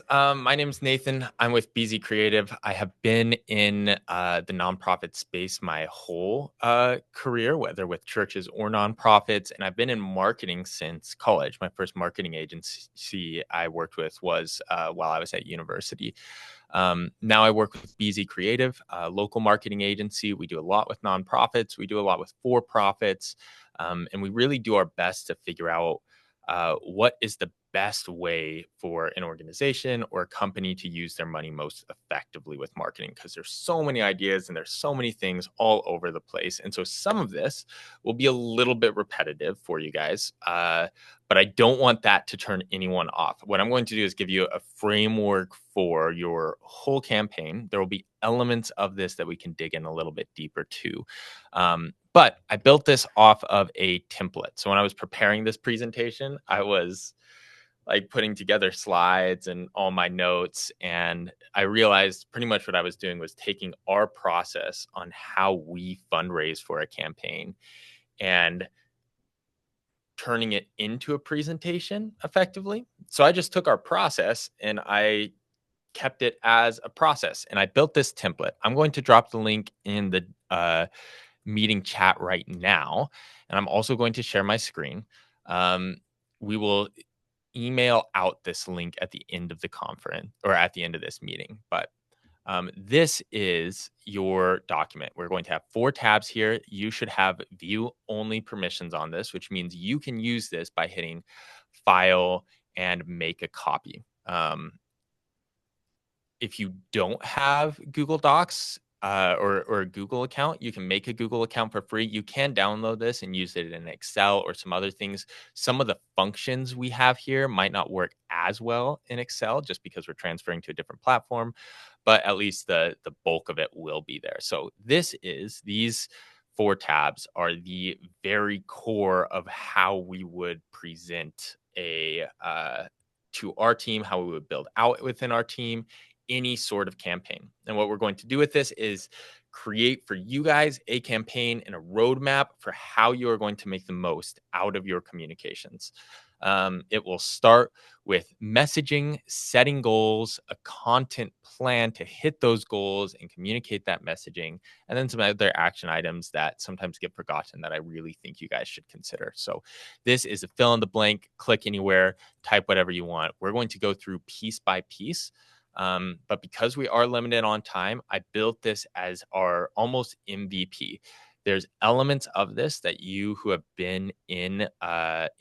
My name's Nathan. I'm with BeZe Creative. I have been in the nonprofit space my whole career, whether with churches or nonprofits, and I've been in marketing since college. My first marketing agency I worked with was while I was at university. Now I work with BeZe Creative, a local marketing agency. We do a lot with nonprofits. We do a lot with for-profits, and we really do our best to figure out what is the best way for an organization or a company to use their money most effectively with marketing, because there's so many ideas and there's so many things all over the place. And so some of this will be a little bit repetitive for you guys, but I don't want that to turn anyone off. What I'm going to do is give you a framework for your whole campaign. There will be elements of this that we can dig in a little bit deeper too. But I built this off of a template. So when I was preparing this presentation, I was like putting together slides and all my notes. And I realized pretty much what I was doing was taking our process on how we fundraise for a campaign and turning it into a presentation effectively. So I just took our process and I kept it as a process and I built this template. I'm going to drop the link in the meeting chat right now. And I'm also going to share my screen. We will email out this link at the end of the conference or at the end of this meeting. But this is your document. We're going to have 4 tabs here. You should have view only permissions on this, which means you can use this by hitting file and make a copy. If you don't have Google Docs or a Google account, you can make a Google account for free. You can download this and use it in Excel or some other things. Some of the functions we have here might not work as well in Excel just because we're transferring to a different platform, but at least the bulk of it will be there. So these 4 tabs are the very core of how we would present to our team, how we would build out within our team any sort of campaign. And what we're going to do with this is create for you guys a campaign and a roadmap for how you are going to make the most out of your communications. It will start with messaging, setting goals, a content plan to hit those goals and communicate that messaging, and then some other action items that sometimes get forgotten that I really think you guys should consider. So this is a fill in the blank, click anywhere, type whatever you want. We're going to go through piece by piece. But because we are limited on time, I built this as our almost MVP. There's elements of this that you who have been in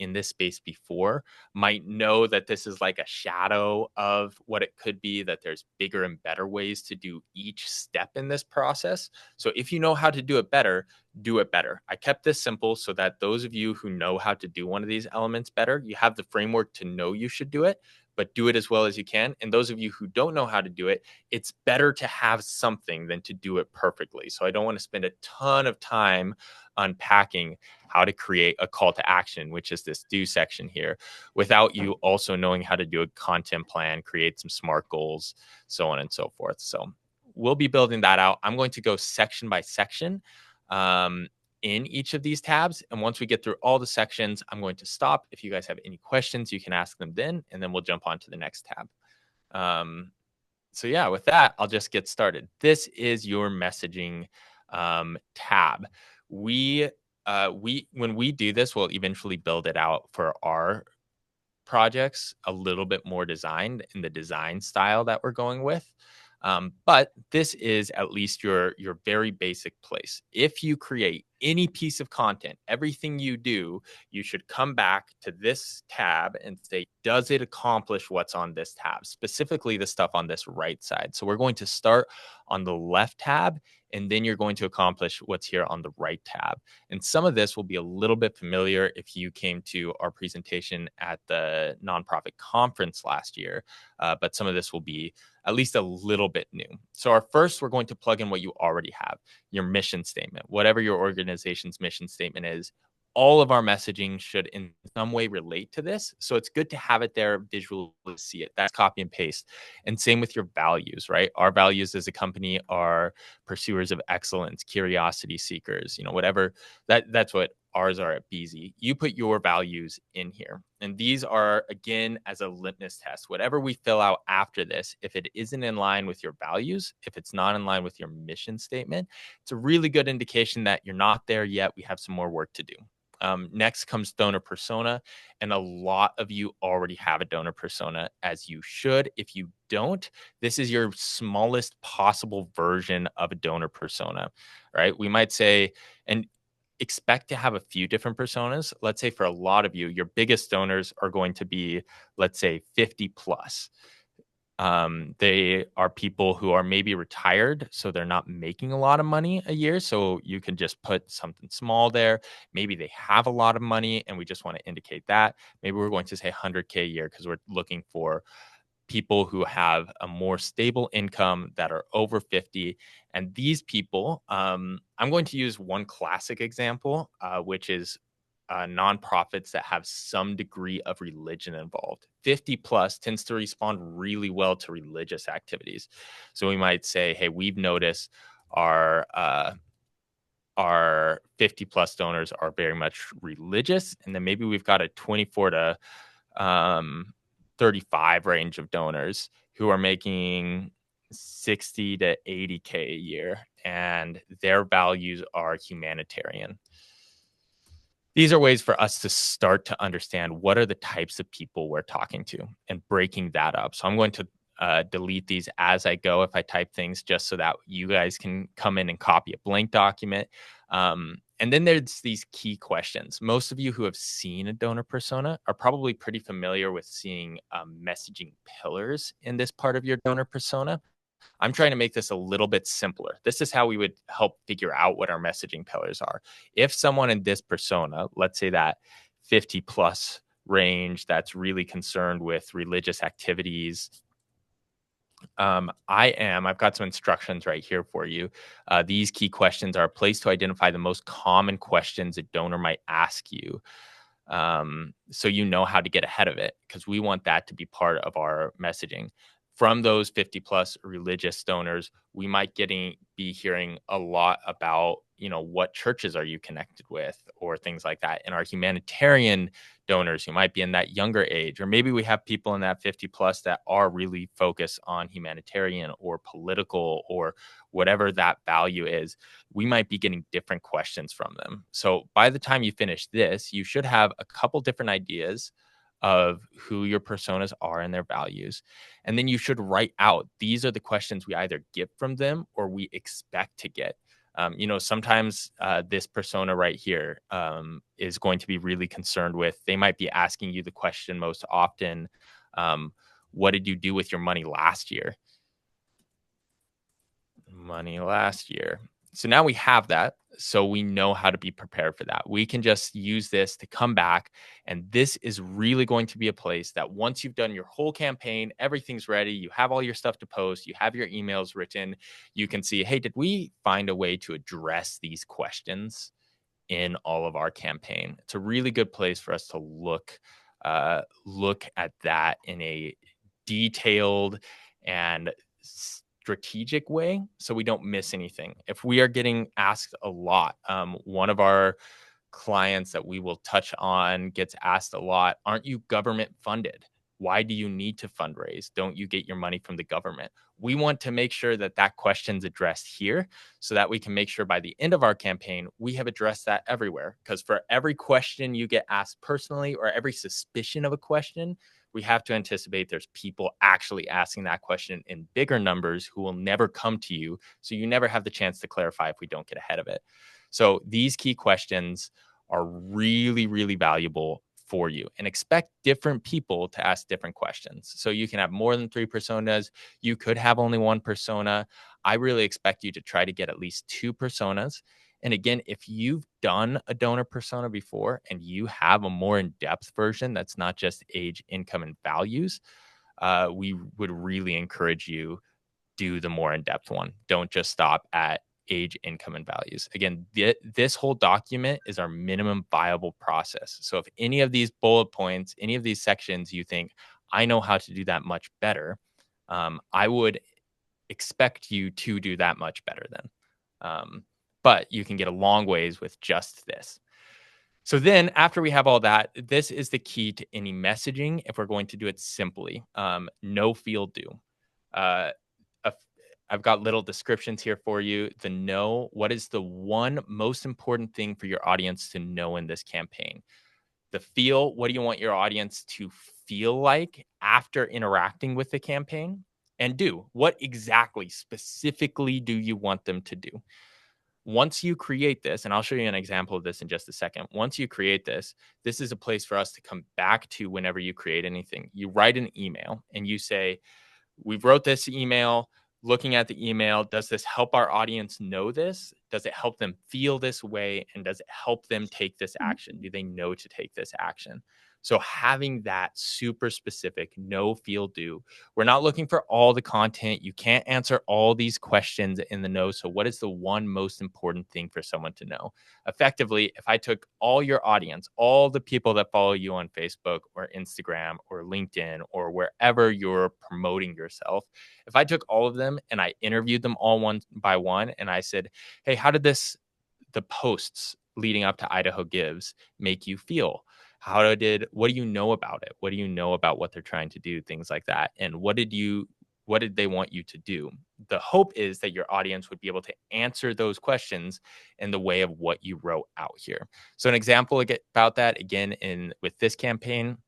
this space before might know that this is like a shadow of what it could be, that there's bigger and better ways to do each step in this process. So if you know how to do it better, do it better. I kept this simple so that those of you who know how to do one of these elements better, you have the framework to know you should do it, but do it as well as you can. And those of you who don't know how to do it, it's better to have something than to do it perfectly. So I don't want to spend a ton of time unpacking how to create a call to action, which is this do section here, without you also knowing how to do a content plan, create some SMART goals, so on and so forth. So we'll be building that out. I'm going to go section by section in each of these tabs. And once we get through all the sections, I'm going to stop. If you guys have any questions, you can ask them then, and then we'll jump on to the next tab. So yeah, with that, I'll just get started. This is your messaging tab. When we do this, we'll eventually build it out for our projects a little bit more designed in the design style that we're going with. But this is at least your very basic place. If you create any piece of content, everything you do, you should come back to this tab and say, does it accomplish what's on this tab? Specifically, the stuff on this right side. So we're going to start on the left tab, and then you're going to accomplish what's here on the right tab. And some of this will be a little bit familiar if you came to our presentation at the nonprofit conference last year, but some of this will be at least a little bit new. So we're going to plug in what you already have, your mission statement, whatever your organization's mission statement is. All of our messaging should in some way relate to this. So it's good to have it there visually, see it. That's copy and paste. And same with your values, right? Our values as a company are pursuers of excellence, curiosity seekers, whatever. That's what ours are at BeZe. You put your values in here. And these are, again, as a litmus test. Whatever we fill out after this, if it isn't in line with your values, if it's not in line with your mission statement, it's a really good indication that you're not there yet. We have some more work to do. Next comes donor persona. And a lot of you already have a donor persona, as you should. If you don't, this is your smallest possible version of a donor persona, right? We might say, and expect to have a few different personas. Let's say for a lot of you, your biggest donors are going to be, let's say, 50 plus. They are people who are maybe retired, so they're not making a lot of money a year. So you can just put something small there. Maybe they have a lot of money, and we just want to indicate that. Maybe we're going to say 100K a year because we're looking for people who have a more stable income that are over 50. And these people, I'm going to use one classic example, which is nonprofits that have some degree of religion involved. 50 plus tends to respond really well to religious activities. So we might say, hey, we've noticed our 50 plus donors are very much religious. And then maybe we've got a 24 to 35 range of donors who are making 60 to 80K a year, and their values are humanitarian. These are ways for us to start to understand what are the types of people we're talking to and breaking that up. So I'm going to delete these as I go if I type things, just so that you guys can come in and copy a blank document. And then there's these key questions. Most of you who have seen a donor persona are probably pretty familiar with seeing messaging pillars in this part of your donor persona. I'm trying to make this a little bit simpler. This is how we would help figure out what our messaging pillars are. If someone in this persona, let's say that 50 plus range, that's really concerned with religious activities, I've got some instructions right here for you. These key questions are a place to identify the most common questions a donor might ask you, so you know how to get ahead of it, because we want that to be part of our messaging. From those 50 plus religious donors, we might be hearing a lot about, what churches are you connected with, or things like that. And our humanitarian donors, who might be in that younger age, or maybe we have people in that 50 plus that are really focused on humanitarian or political or whatever that value is, we might be getting different questions from them. So by the time you finish this, you should have a couple different ideas of who your personas are and their values. And then you should write out, these are the questions we either get from them or we expect to get. Sometimes this persona right here is going to be really concerned with, they might be asking you the question most often, what did you do with your money last year? Money last year. So now we have that. So we know how to be prepared for that. We can just use this to come back. And this is really going to be a place that once you've done your whole campaign, everything's ready, you have all your stuff to post, you have your emails written, you can see, hey, did we find a way to address these questions in all of our campaign? It's a really good place for us to look at that in a detailed and strategic way, so we don't miss anything. If we are getting asked a lot, one of our clients that we will touch on gets asked a lot, aren't you government funded? Why do you need to fundraise? Don't you get your money from the government? We want to make sure that that question's addressed here, so that we can make sure by the end of our campaign, we have addressed that everywhere. Because for every question you get asked personally, or every suspicion of a question, we have to anticipate there's people actually asking that question in bigger numbers who will never come to you. So you never have the chance to clarify if we don't get ahead of it. So these key questions are really, really valuable for you, and expect different people to ask different questions. So you can have more than 3 personas. You could have only one persona. I really expect you to try to get at least 2 personas. And again, if you've done a donor persona before and you have a more in-depth version that's not just age, income, and values, we would really encourage you do the more in-depth one. Don't just stop at age, income, and values. Again, this whole document is our minimum viable process. So if any of these bullet points, any of these sections, you think, I know how to do that much better, I would expect you to do that much better then. But you can get a long ways with just this. So then after we have all that, this is the key to any messaging if we're going to do it simply. No, feel, do. Uh, a f- I've got little descriptions here for you. The know, what is the one most important thing for your audience to know in this campaign? The feel, what do you want your audience to feel like after interacting with the campaign? And do, what exactly, specifically, do you want them to do? Once you create this, and I'll show you an example of this in just a second. Once you create this, this is a place for us to come back to whenever you create anything. You write an email and you say, we wrote this email. Looking at the email, does this help our audience know this? Does it help them feel this way? And does it help them take this action? Do they know to take this action? So having that super specific know, feel, do. We're not looking for all the content. You can't answer all these questions in the know. So what is the one most important thing for someone to know? Effectively, if I took all your audience, all the people that follow you on Facebook or Instagram or LinkedIn or wherever you're promoting yourself, if I took all of them and I interviewed them all one by one and I said, hey, how did the posts leading up to Idaho Gives make you feel? What do you know about it? What do you know about what they're trying to do? Things like that. And what did they want you to do? The hope is that your audience would be able to answer those questions in the way of what you wrote out here. So an example about that again in with this campaign,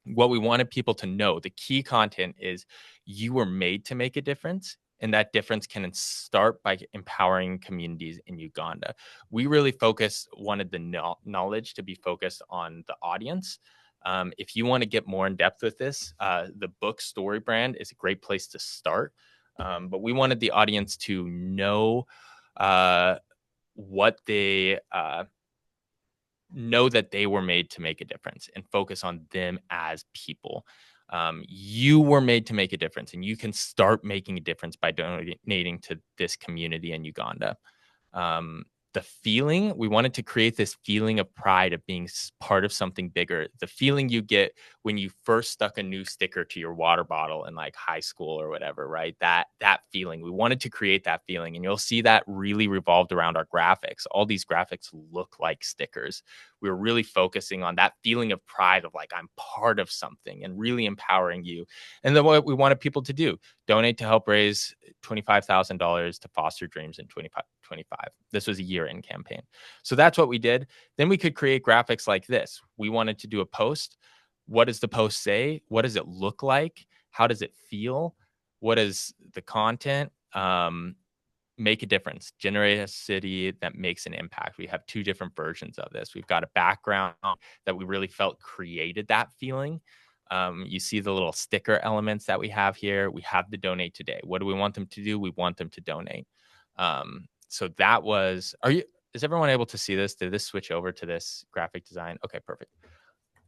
what we wanted people to know, the key content is you were made to make a difference. And that difference can start by empowering communities in Uganda. We really wanted the knowledge to be focused on the audience. If you want to get more in depth with this, the book Story Brand is a great place to start. But we wanted the audience to know uh, what they know that they were made to make a difference and focus on them as people. You were made to make a difference, and you can start making a difference by donating to this community in Uganda. Um, the feeling, we wanted to create this feeling of pride of being part of something bigger. The feeling you get when you first stuck a new sticker to your water bottle in like high school or whatever, right? That feeling. We wanted to create that feeling, and you'll see that really revolved around our graphics. All these graphics look like stickers. We were really focusing on that feeling of pride of like I'm part of something and really empowering you. And then what we wanted people to do, donate to help raise $25,000 to foster dreams in 2025. This was a year-end campaign. So that's what we did. Then we could create graphics like this. We wanted to do a post. What does the post say? What does it look like? How does it feel? What is the content? Make a difference, generate a city that makes an impact. We have two different versions of this. We've got a background that we really felt created that feeling. You see the little sticker elements that we have here. We have the donate today. What do we want them to do? We want them to donate. So that was, is everyone able to see this? Did this switch over to this graphic design? Okay, perfect.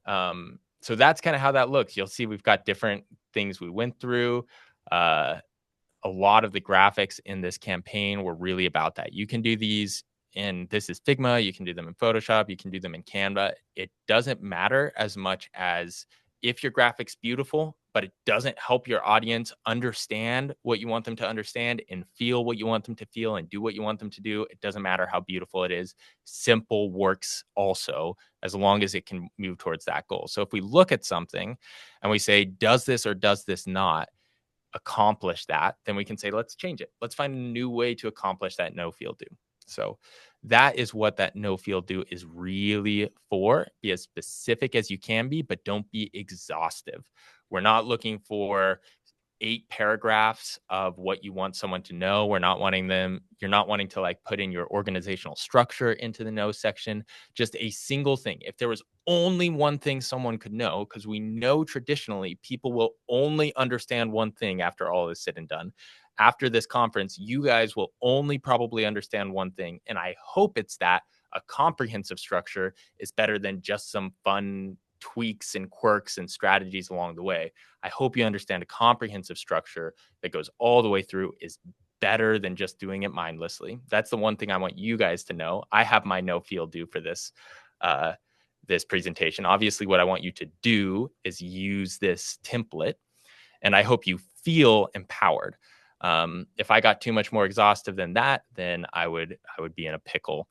So that's kind of how that looks. You'll see we've got different things we went through. A lot of the graphics in this campaign were really about that. You can do these this is Figma, you can do them in Photoshop, you can do them in Canva. It doesn't matter as much as if your graphics beautiful, but it doesn't help your audience understand what you want them to understand and feel what you want them to feel and do what you want them to do. It doesn't matter how beautiful it is. Simple works also, as long as it can move towards that goal. So if we look at something and we say, does this or does this not accomplish that, then we can say, let's change it. Let's find a new way to accomplish that no, feel, do. So that is what that no, feel, do is really for. Be as specific as you can be, but don't be exhaustive. We're not looking for 8 paragraphs of what you want someone to know. You're not wanting to like put in your organizational structure into the no section, just a single thing. If there was only one thing someone could know, because we know traditionally people will only understand one thing after all is said and done. After this conference, you guys will only probably understand one thing. And I hope it's that a comprehensive structure is better than just some fun tweaks and quirks and strategies along the way. I hope you understand a comprehensive structure that goes all the way through is better than just doing it mindlessly. That's the one thing I want you guys to know. I have my no, feel, do for this presentation. Obviously, what I want you to do is use this template, and I hope you feel empowered. If I got too much more exhaustive than that, then I would be in a pickle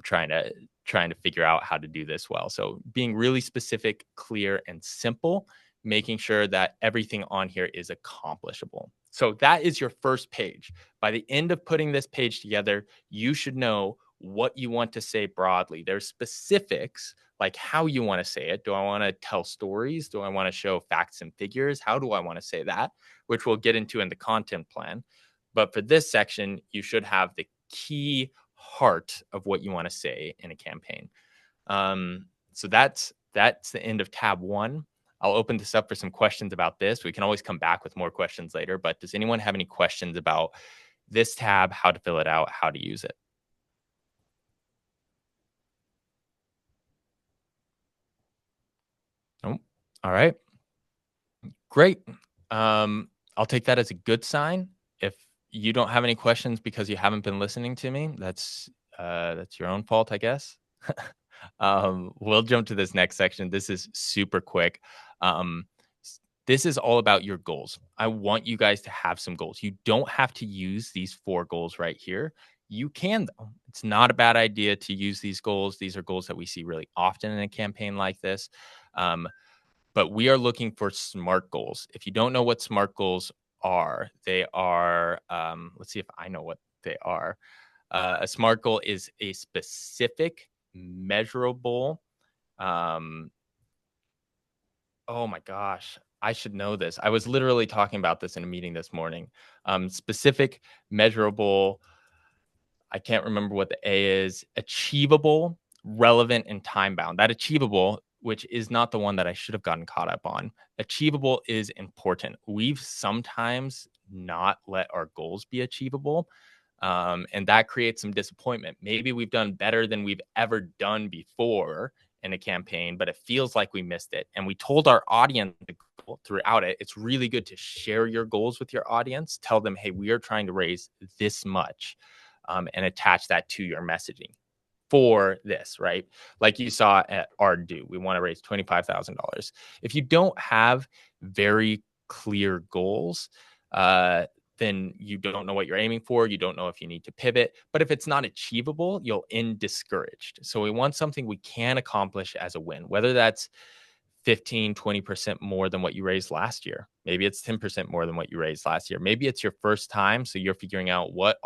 trying to trying to figure out how to do this well. So being really specific, clear, and simple, making sure that everything on here is accomplishable. So that is your first page. By the end of putting this page together, you should know what you want to say broadly. There's specifics like how you want to say it. Do I want to tell stories? Do I want to show facts and figures? How do I want to say that? Which we'll get into in the content plan. But for this section, you should have the key heart of what you want to say in a campaign. So that's the end of tab 1. I'll open this up for some questions about this. We can always come back with more questions later, but does anyone have any questions about this tab, how to fill it out, how to use it? Oh, all right. Great. I'll take that as a good sign. If you don't have any questions because you haven't been listening to me, that's your own fault, I guess. We'll jump to this next section. This is super quick. Um, this is all about your goals. I want you guys to have some goals. You don't have to use these 4 goals right here. You can, though. It's not a bad idea to use these goals. These are goals that we see really often in a campaign like this. But we are looking for SMART goals. If you don't know what SMART goals are, they are, let's see if I know what they are. A SMART goal is a specific, measurable, oh my gosh, I should know this. I was literally talking about this in a meeting this morning. Specific, measurable, I can't remember what the A is, achievable, relevant, and time bound. That achievable, which is not the one that I should have gotten caught up on. Achievable is important. We've sometimes not let our goals be achievable. And that creates some disappointment. Maybe we've done better than we've ever done before in a campaign, but it feels like we missed it. And we told our audience throughout it, it's really good to share your goals with your audience. Tell them, hey, we are trying to raise this much, and attach that to your messaging for this, right? Like you saw at our do, we want to raise $25,000. If you don't have very clear goals, then you don't know what you're aiming for. You don't know if you need to pivot. But if it's not achievable, you'll end discouraged. So we want something we can accomplish as a win, whether that's 15, 20% more than what you raised last year. Maybe it's 10% more than what you raised last year. Maybe it's your first time, so you're figuring out what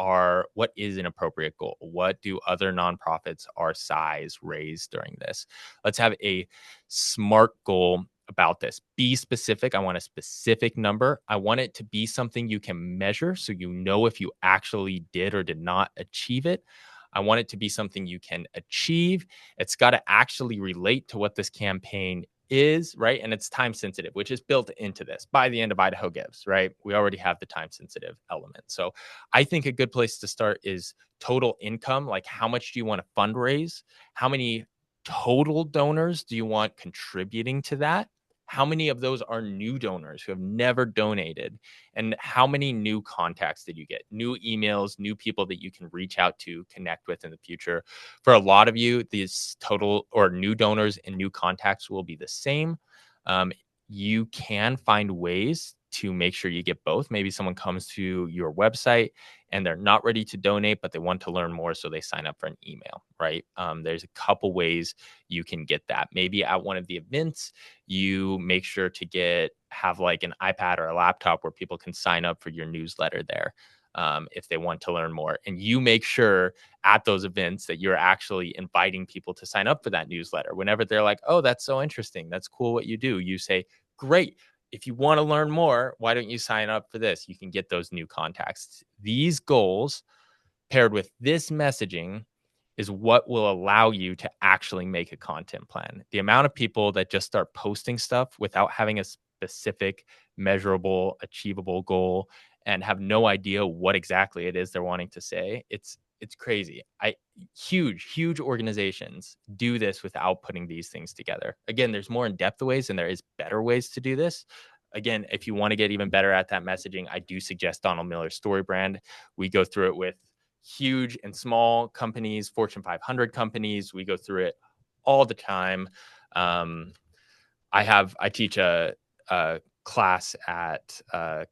is an appropriate goal. What do other nonprofits our size raise during this? Let's have a SMART goal about this. Be specific. I want a specific number. I want it to be something you can measure so you know if you actually did or did not achieve it. I want it to be something you can achieve. It's got to actually relate to what this campaign is, right? And it's time sensitive, which is built into this by the end of Idaho Gives, right? We already have the time sensitive element. So I think a good place to start is total income. Like, how much do you want to fundraise? How many total donors do you want contributing to that? How many of those are new donors who have never donated? And how many new contacts did you get? New emails, new people that you can reach out to, connect with in the future. For a lot of you, these total or new donors and new contacts will be the same. You can find ways to make sure you get both. Maybe someone comes to your website and they're not ready to donate, but they want to learn more, so they sign up for an email, right? There's a couple ways you can get that. Maybe at one of the events, you make sure to have like an iPad or a laptop where people can sign up for your newsletter there. If they want to learn more, and you make sure at those events that you're actually inviting people to sign up for that newsletter. Whenever they're like, oh, that's so interesting, that's cool what you do, you say, great, if you want to learn more, why don't you sign up for this? You can get those new contacts. These goals paired with this messaging is what will allow you to actually make a content plan. The amount of people that just start posting stuff without having a specific, measurable, achievable goal and have no idea what exactly it is they're wanting to say, it's crazy. Huge organizations do this without putting these things together. Again, there's more in-depth ways and there is better ways to do this. Again, if you want to get even better at that messaging, I do suggest Donald Miller's Story Brand. We go through it with huge and small companies, Fortune 500 companies. We go through it all the time. I teach a class at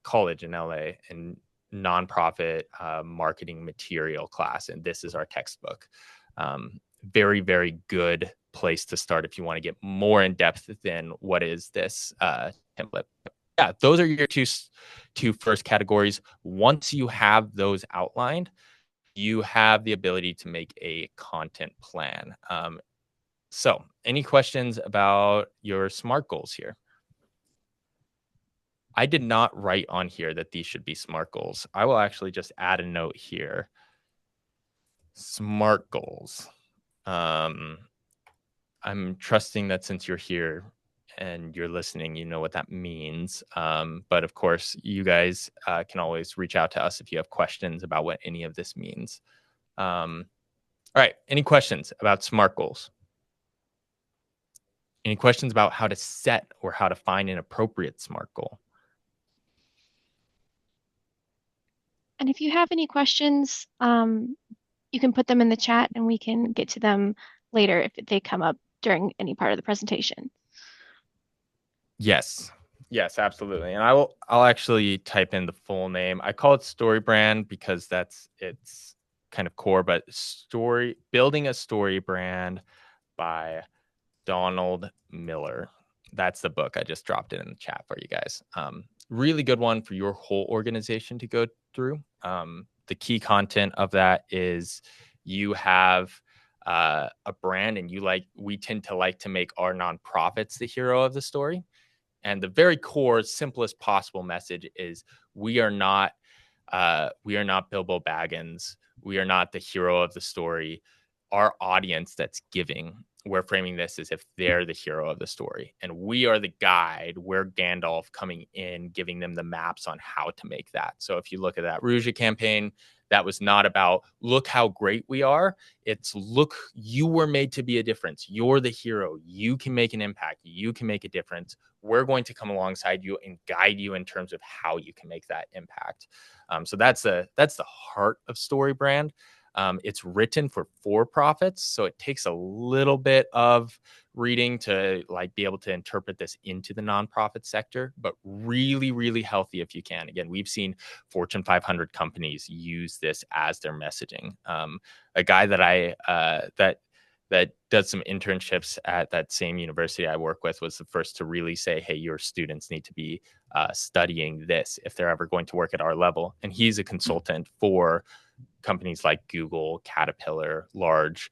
college in LA, and nonprofit marketing material class, and this is our textbook. very, very good place to start if you want to get more in depth than what is this template. Yeah, those are your two first categories. Once you have those outlined, you have the ability to make a content plan. So, any questions about your SMART goals here? I did not write on here that these should be SMART goals. I will actually just add a note here. SMART goals. I'm trusting that since you're here and you're listening, you know what that means. But of course, you guys can always reach out to us if you have questions about what any of this means. All right. Any questions about SMART goals? Any questions about how to set or how to find an appropriate SMART goal? And if you have any questions, you can put them in the chat and we can get to them later if they come up during any part of the presentation. Yes. Yes, absolutely. And I'll actually type in the full name. I call it Story Brand because it's kind of core, but building a story brand by Donald Miller. That's the book. I just dropped it in the chat for you guys. Really good one for your whole organization to go through. The key content of that is you have a brand, and we tend to like to make our nonprofits the hero of the story. And the very core, simplest possible message is we are not Bilbo Baggins. We are not the hero of the story. Our audience that's giving, we're framing this as if they're the hero of the story. And we are the guide. We're Gandalf coming in, giving them the maps on how to make that. So if you look at that Rouge campaign, that was not about look how great we are. It's look, you were made to be a difference. You're the hero. You can make an impact. You can make a difference. We're going to come alongside you and guide you in terms of how you can make that impact. So that's the heart of Story Brand. It's written for profits, so it takes a little bit of reading to be able to interpret this into the nonprofit sector, but really, really healthy if you can. Again, we've seen Fortune 500 companies use this as their messaging. A guy that does some internships at that same university I work with was the first to really say, hey, your students need to be studying this if they're ever going to work at our level. And he's a consultant for companies like Google, Caterpillar, large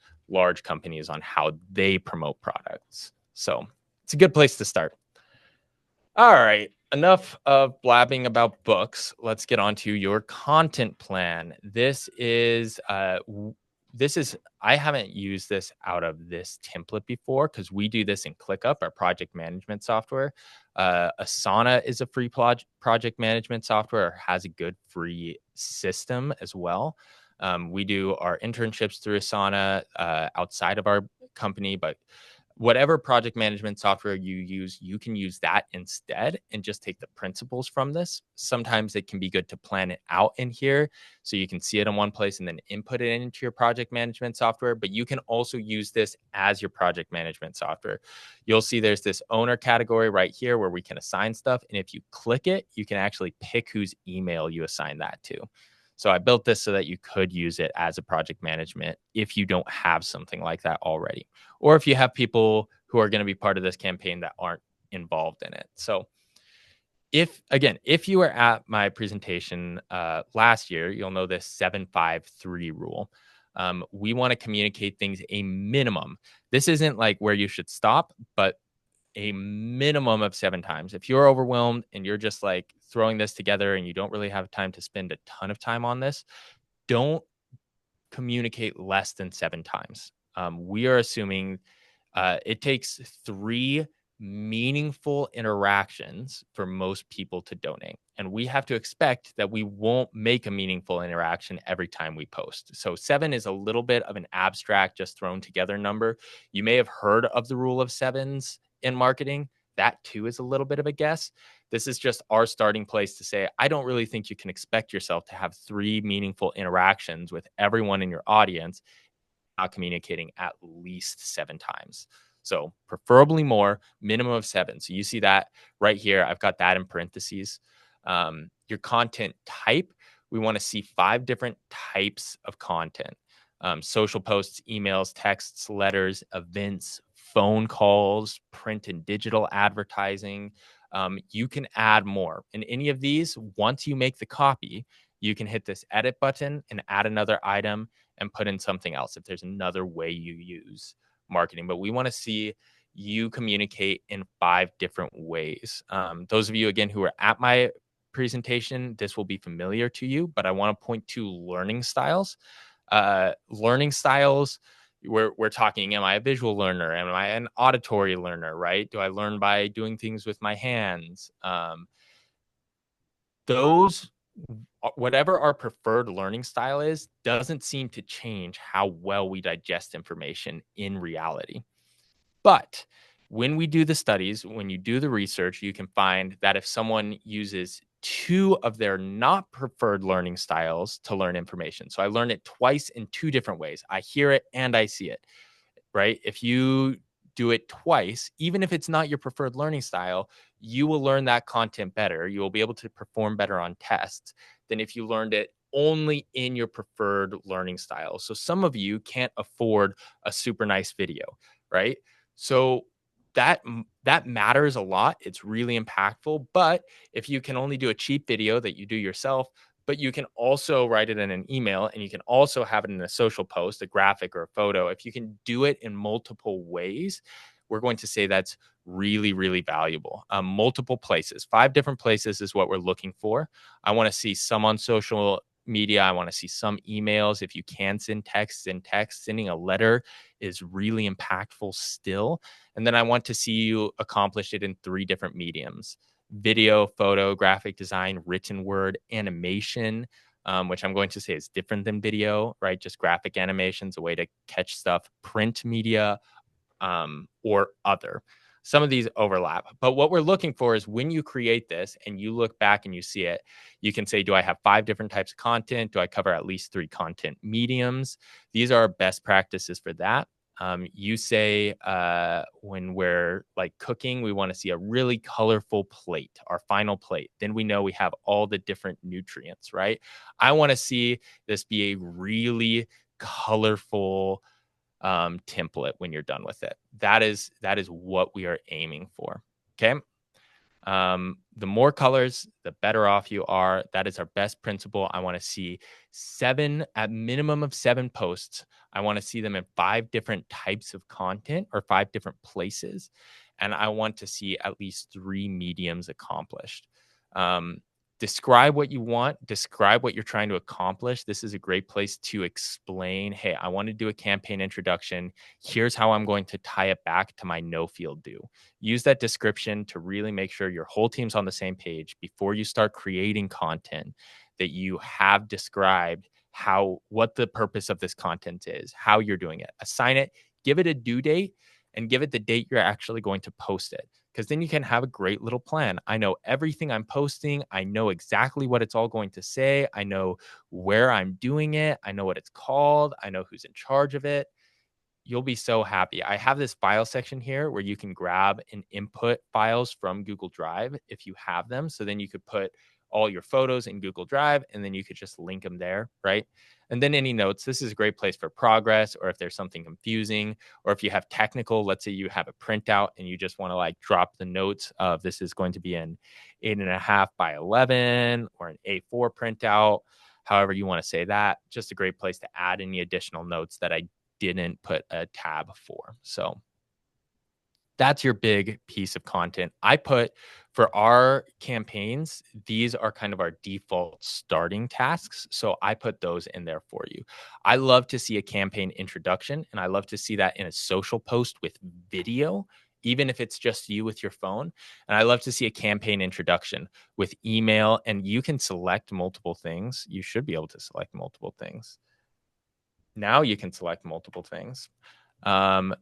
companies on how they promote products. So it's a good place to start. All right, enough of blabbing about books. Let's get on to your content plan. This is I haven't used this out of this template before because we do this in ClickUp, our project management software. Asana is a free project management software, or has a good free system as well. We do our internships through Asana outside of our company, but whatever project management software you use, you can use that instead and just take the principles from this. Sometimes it can be good to plan it out in here so you can see it in one place and then input it into your project management software. But you can also use this as your project management software. You'll see there's this owner category right here where we can assign stuff. And if you click it, you can actually pick whose email you assign that to. So I built this so that you could use it as a project management if you don't have something like that already, or if you have people who are going to be part of this campaign that aren't involved in it. So if you were at my presentation last year, you'll know this 7-5-3 rule. We want to communicate things a minimum. This isn't like where you should stop, but a minimum of 7 times. If you're overwhelmed and you're just throwing this together and you don't really have time to spend a ton of time on this, don't communicate less than 7 times. We are assuming it takes 3 meaningful interactions for most people to donate. And we have to expect that we won't make a meaningful interaction every time we post. So 7 is a little bit of an abstract, just thrown together number. You may have heard of the rule of 7s in marketing. That too is a little bit of a guess. This is just our starting place to say, I don't really think you can expect yourself to have 3 meaningful interactions with everyone in your audience, not communicating at least 7 times. So preferably more, minimum of 7. So you see that right here. I've got that in parentheses. Your content type, we want to see 5 different types of content. social posts, emails, texts, letters, events, phone calls, print and digital advertising. You can add more. And any of these, once you make the copy, you can hit this edit button and add another item and put in something else if there's another way you use marketing. But we want to see you communicate in 5 different ways. Those of you, again, who are at my presentation, this will be familiar to you, but I want to point to learning styles. Learning styles, we're talking, am I a visual learner? Am I an auditory learner, right? Do I learn by doing things with my hands? Those Whatever our preferred learning style is doesn't seem to change how well we digest information in reality. But when we do the studies, when you do the research, you can find that if someone uses 2 of their not preferred learning styles to learn information, so I learn it twice in 2 different ways, I hear it and I see it, right? If you do it twice, even if it's not your preferred learning style, you will learn that content better. You will be able to perform better on tests than if you learned it only in your preferred learning style. So some of you can't afford a super nice video, right? So that matters a lot. It's really impactful. But if you can only do a cheap video that you do yourself, but you can also write it in an email and you can also have it in a social post, a graphic or a photo. If you can do it in multiple ways, we're going to say that's really, really valuable. Multiple places, 5 different places is what we're looking for. I want to see some on social media. I want to see some emails. If you can send texts in text, sending a letter is really impactful still. And then I want to see you accomplish it in 3 different mediums: video, photo, graphic design, written word, animation, which I'm going to say is different than video, right? Just graphic animations, a way to catch stuff, print media, or other. Some of these overlap, but what we're looking for is when you create this and you look back and you see it, you can say, do I have 5 different types of content? Do I cover at least 3 content mediums? These are our best practices for that. You say when we're like cooking, we want to see a really colorful plate, our final plate. Then we know we have all the different nutrients, right? I want to see this be a really colorful template when you're done with it. That is what we are aiming for. Okay. The more colors, the better off you are. That is our best principle. I want to see 7, at minimum of 7 posts. I want to see them in 5 different types of content or 5 different places. And I want to see at least 3 mediums accomplished. Describe what you want, describe what you're trying to accomplish. This is a great place to explain, hey, I want to do a campaign introduction. Here's how I'm going to tie it back to my no field do. Use that description to really make sure your whole team's on the same page before you start creating content, that you have described what the purpose of this content is, how you're doing it. Assign it, give it a due date, and give it the date you're actually going to post it, because then you can have a great little plan. I know everything I'm posting. I know exactly what it's all going to say. I know where I'm doing it. I know what it's called. I know who's in charge of it. You'll be so happy. I have this file section here where you can grab and input files from Google Drive if you have them. So then you could put all your photos in Google Drive and then you could just link them there, right? And then any notes. This is a great place for progress, or if there's something confusing, or if you have technical, let's say you have a printout and you just want to like drop the notes of this is going to be an 8.5 by 11 or an A4 printout, however you want to say that. Just a great place to add any additional notes that I didn't put a tab for. So that's your big piece of content. I put for our campaigns, these are kind of our default starting tasks. So I put those in there for you. I love to see a campaign introduction, and I love to see that in a social post with video, even if it's just you with your phone. And I love to see a campaign introduction with email, and you can select multiple things. You should be able to select multiple things. Now you can select multiple things. Um,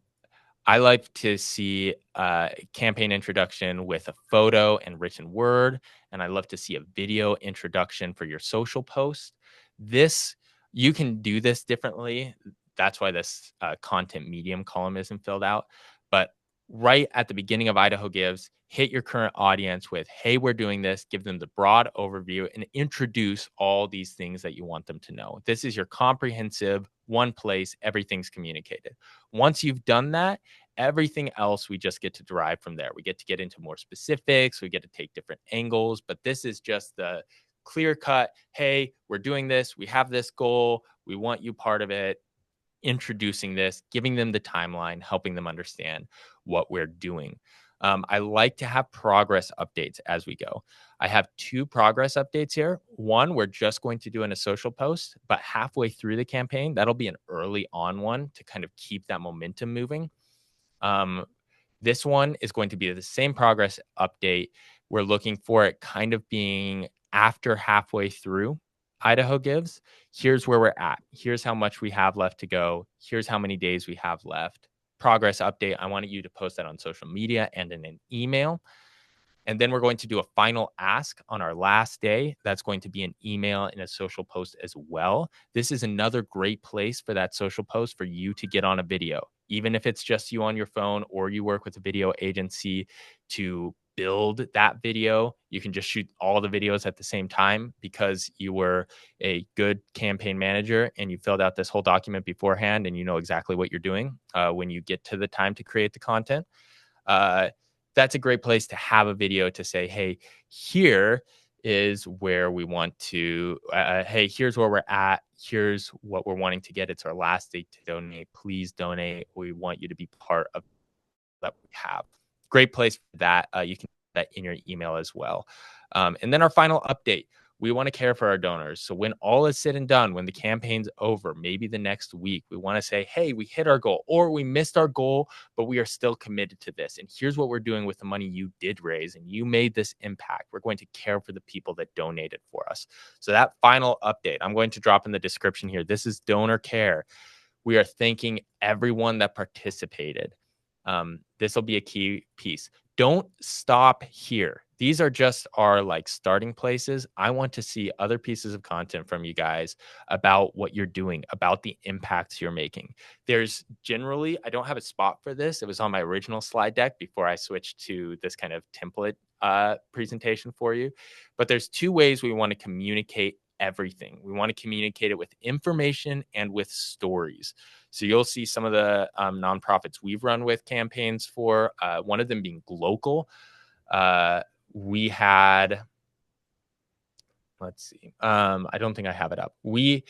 I like to see a campaign introduction with a photo and written word, and I love to see a video introduction for your social post. This, you can do this differently. That's why this content medium column isn't filled out. But right at the beginning of Idaho Gives, hit your current audience with, hey, we're doing this, give them the broad overview, and introduce all these things that you want them to know. This is your comprehensive one place, everything's communicated. Once you've done that, everything else we just get to derive from there. We get to get into more specifics, we get to take different angles, but this is just the clear cut, hey, we're doing this, we have this goal, we want you part of it, introducing this, giving them the timeline, helping them understand what we're doing. I like to have progress updates as we go. I have two progress updates here. One, we're just going to do in a social post, but halfway through the campaign, that'll be an early on one to kind of keep that momentum moving. Um, this one is going to be the same progress update. We're looking for it kind of being after halfway through Idaho Gives. Here's where we're at. Here's how much we have left to go. Here's how many days we have left. Progress update. I wanted you to post that on social media and in an email. And then we're going to do a final ask on our last day. That's going to be an email and a social post as well. This is another great place for that social post for you to get on a video, even if it's just you on your phone or you work with a video agency to build that video. You can just shoot all the videos at the same time because you were a good campaign manager and you filled out this whole document beforehand and you know exactly what you're doing when you get to the time to create the content. uh, that's a great place to have a video to say, hey, here is where we want to, hey, here's where we're at. Here's what we're wanting to get. It's our last date to donate. Please donate. We want you to be part of that we have. Great place for that. You can put that in your email as well. And then our final update. We want to care for our donors. So when all is said and done, when the campaign's over, maybe the next week, we want to say, hey, we hit our goal or we missed our goal, but we are still committed to this. And here's what we're doing with the money you did raise and you made this impact. We're going to care for the people that donated for us. So that final update, I'm going to drop in the description here. This is donor care. We are thanking everyone that participated. This will be a key piece. Don't stop here. These are just our like starting places. I want to see other pieces of content from you guys about what you're doing, about the impacts you're making. There's generally, I don't have a spot for this. It was on my original slide deck before I switched to this kind of template presentation for you. But there's two ways we want to communicate everything. We want to communicate it with information and with stories. So you'll see some of the nonprofits we've run with campaigns for, one of them being Glocal. We had, let's see, I don't think I have it up. We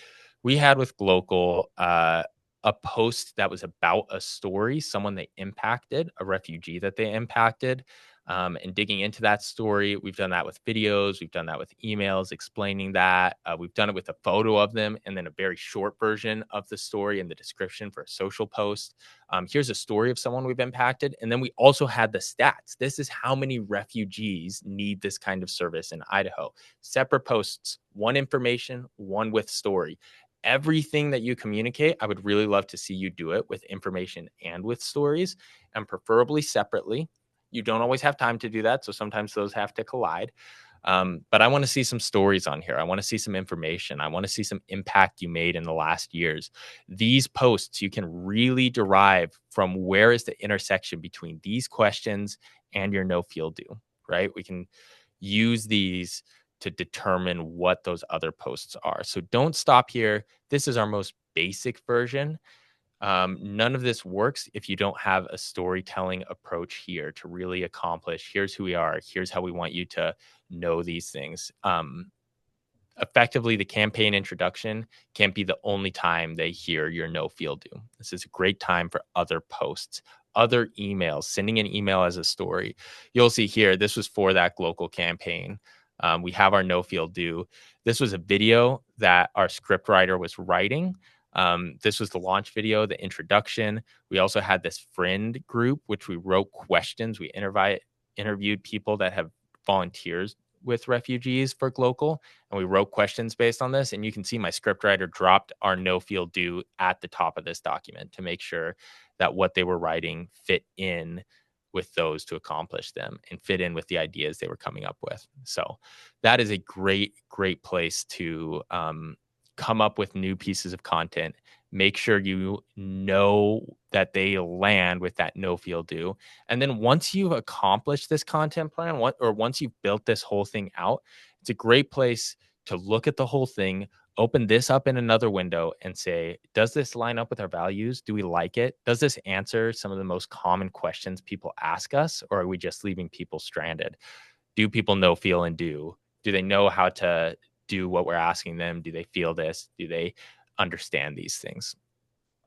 had with Glocal a post that was about a story, someone they impacted, a refugee that they impacted. And digging into that story. We've done that with videos. We've done that with emails explaining that. We've done it with a photo of them and then a very short version of the story in the description for a social post. Here's a story of someone we've impacted. And then we also had the stats. This is how many refugees need this kind of service in Idaho. Separate posts, one information, one with story. Everything that you communicate, I would really love to see you do it with information and with stories, and preferably separately. You don't always have time to do that, so sometimes those have to collide. But I want to see some stories on here. I want to see some information. I want to see some impact you made in the last years. These posts you can really derive from where is the intersection between these questions and your no feel do, right? We can use these to determine what those other posts are. So don't stop here. This is our most basic version. None of this works if you don't have a storytelling approach here to really accomplish. Here's who we are. Here's how we want you to know these things. Effectively, the campaign introduction can't be the only time they hear your no feel do. This is a great time for other posts, other emails, sending an email as a story. You'll see here, this was for that Glocal campaign. We have our no feel do. This was a video that our script writer was writing. This was the launch video, the introduction. We also had this friend group, which we wrote questions. We interviewed people that have volunteers with refugees for Glocal, and we wrote questions based on this. And you can see my scriptwriter dropped our no feel do at the top of this document to make sure that what they were writing fit in with those to accomplish them and fit in with the ideas they were coming up with. So that is a great, great place to come up with new pieces of content, Make sure you know that they land with that no feel do. And then once you've accomplished this content plan, once you've built this whole thing out, it's a great place to look at the whole thing, open this up in another window and say, does this line up with our values? Do we like it? Does this answer some of the most common questions people ask us? Or are we just leaving people stranded? Do people know, feel, and do? Do they know how to do what we're asking them? Do they feel this? Do they understand these things?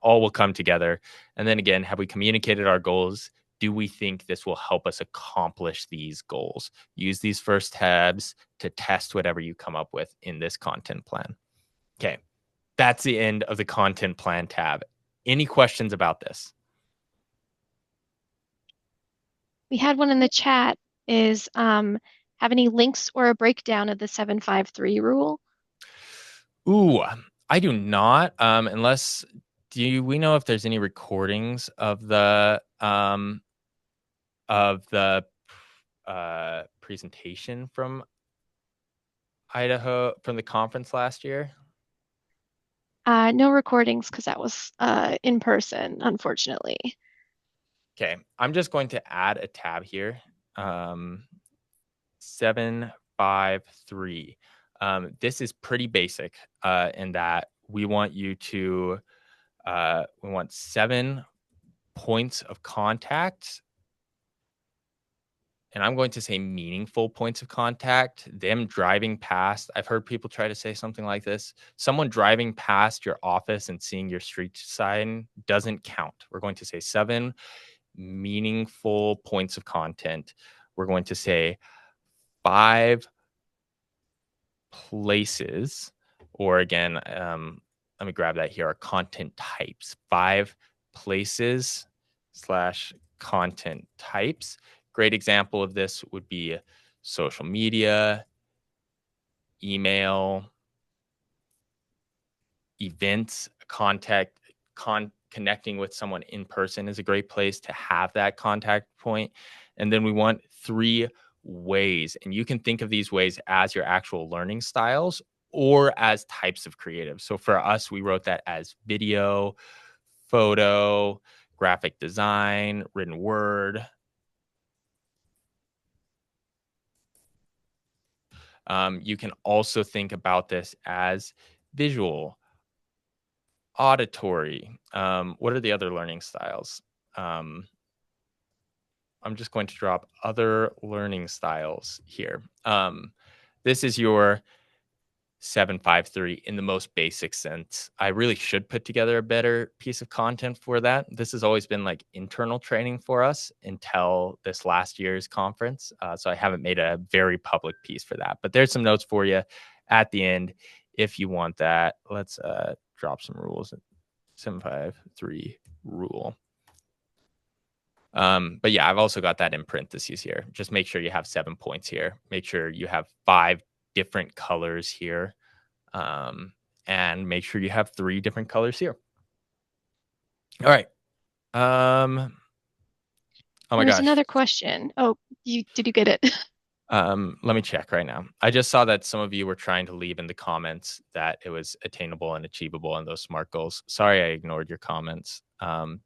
All will come together. And then again, have we communicated our goals? Do we think this will help us accomplish these goals? Use these first tabs to test whatever you come up with in this content plan. Okay, that's the end of the content plan tab. Any questions about this? We had one in the chat is have any links or a breakdown of the 753 rule? Ooh, I do not. Unless we know if there's any recordings of the presentation from Idaho from the conference last year? No recordings because that was in person, unfortunately. Okay, I'm just going to add a tab here. 753. This is pretty basic in that we want you to we want 7 points of contact, and I'm going to say meaningful points of contact. Them driving past, I've heard people try to say something like this. Someone driving past your office and seeing your street sign doesn't count. We're going to say 7 meaningful points of content. We're going to say 5 places, or again, let me grab that here, our content types. 5 places slash content types. Great example of this would be social media, email, events, connecting with someone in person is a great place to have that contact point. And then we want 3 ways, and you can think of these ways as your actual learning styles or as types of creative. So for us, we wrote that as video, photo, graphic design, written word. You can also think about this as visual, auditory. What are the other learning styles? Um, I'm just going to drop other learning styles here. This is your 753 in the most basic sense. I really should put together a better piece of content for that. This has always been like internal training for us until this last year's conference. So I haven't made a very public piece for that. But there's some notes for you at the end if you want that. Let's drop some rules. 753 rule. But yeah, I've also got that in parentheses here. Just make sure you have 7 points here. Make sure you have 5 different colors here. And make sure you have 3 different colors here. All right. Oh my There was gosh. another question. Oh, did you get it? Let me check right now. I just saw that some of you were trying to leave in the comments that it was attainable and achievable in those SMART goals. Sorry, I ignored your comments.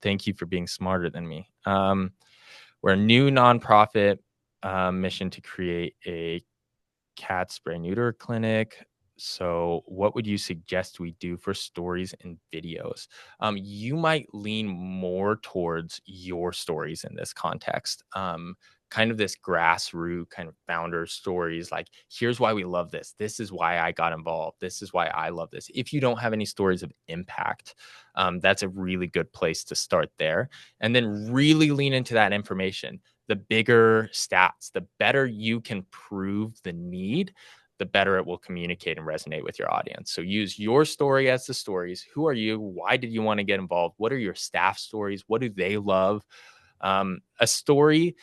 Thank you for being smarter than me. We're a new nonprofit mission to create a cat spray neuter clinic. So, what would you suggest we do for stories and videos? You might lean more towards your stories in this context. Kind of this grassroots kind of founder stories like, here's why we love this. This is why I got involved. This is why I love this. If you don't have any stories of impact, that's a really good place to start there. And then really lean into that information. The bigger stats, the better you can prove the need, the better it will communicate and resonate with your audience. So use your story as the stories. Who are you? Why did you want to get involved? What are your staff stories? What do they love? A story,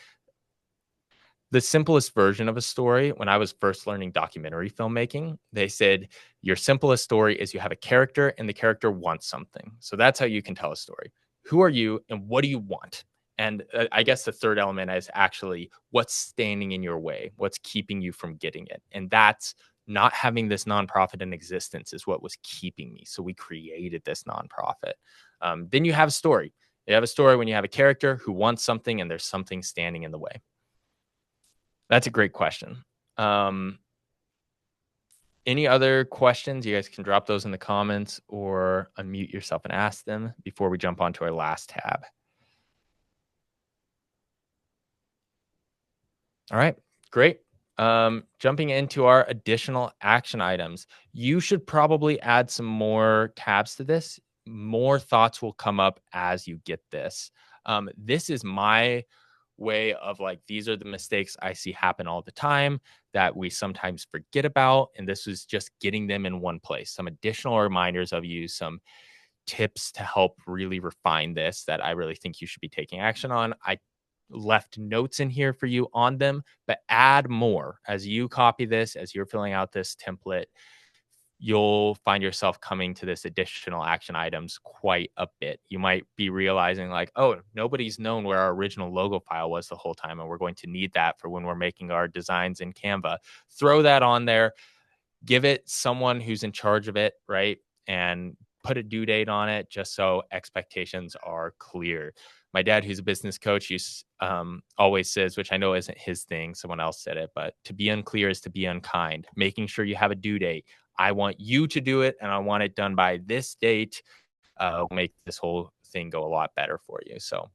the simplest version of a story, when I was first learning documentary filmmaking, they said your simplest story is you have a character and the character wants something. So that's how you can tell a story. Who are you and what do you want? And I guess the third element is actually what's standing in your way, what's keeping you from getting it. And that's not having this nonprofit in existence is what was keeping me. So we created this nonprofit. Then you have a story. You have a story when you have a character who wants something and there's something standing in the way. That's a great question. Any other questions? You guys can drop those in the comments or unmute yourself and ask them before we jump on to our last tab. All right, great. Jumping into our additional action items, you should probably add some more tabs to this. More thoughts will come up as you get this. This is my way of like, these are the mistakes I see happen all the time that we sometimes forget about. And this was just getting them in one place. Some additional reminders of you, some tips to help really refine this that I really think you should be taking action on. I left notes in here for you on them, but add more as you copy this, as you're filling out this template. You'll find yourself coming to this additional action items quite a bit. You might be realizing, like, oh, nobody's known where our original logo file was the whole time, and we're going to need that for when we're making our designs in Canva. Throw that on there, give it someone who's in charge of it, right? And put a due date on it just so expectations are clear. My dad, who's a business coach, always says, which I know isn't his thing, someone else said it, but to be unclear is to be unkind. Making sure you have a due date. I want you to do it and I want it done by this date. Will make this whole thing go a lot better for you. So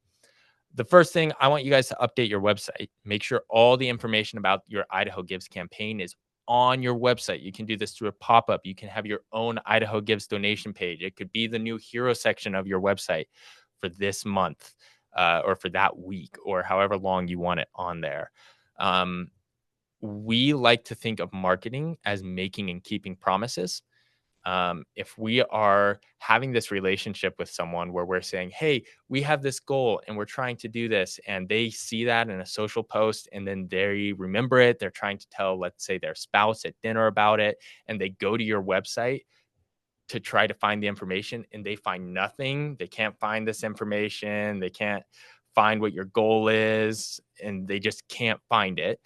the first thing, I want you guys to update your website. Make sure all the information about your Idaho Gives campaign is on your website. You can do this through a pop-up. You can have your own Idaho Gives donation page. It could be the new hero section of your website for this month or for that week or however long you want it on there. We like to think of marketing as making and keeping promises. If we are having this relationship with someone where we're saying, hey, we have this goal and we're trying to do this, and they see that in a social post and then they remember it, they're trying to tell, let's say, their spouse at dinner about it, and they go to your website to try to find the information and they find nothing, they can't find this information, they can't find what your goal is, and they just can't find it.